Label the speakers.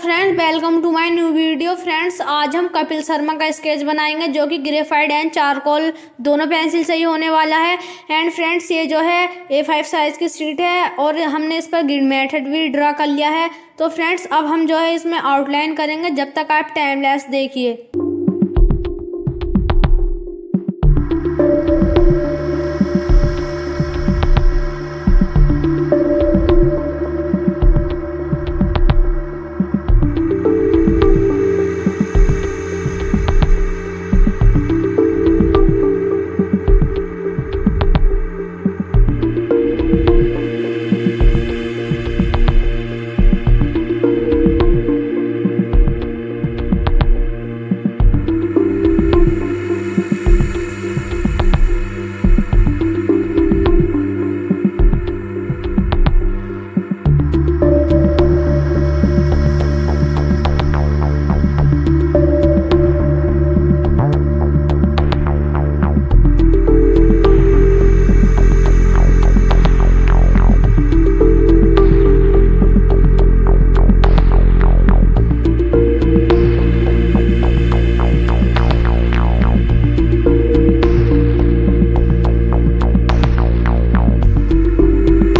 Speaker 1: Friends, welcome to my new video. Friends, आज हम कपिल शर्मा का स्केच बनाएंगे जो कि ग्रेफाइट एंड चारकोल दोनों पेंसिल से ही होने वाला है। एंड फ्रेंड्स, ये जो है A5 साइज की शीट है और हमने इस पर ग्रिड मेथड भी ड्रा कर लिया है। तो फ्रेंड्स, अब हम जो है इसमें आउटलाइन करेंगे। जब तक आप टाइम लैप्स देखिए।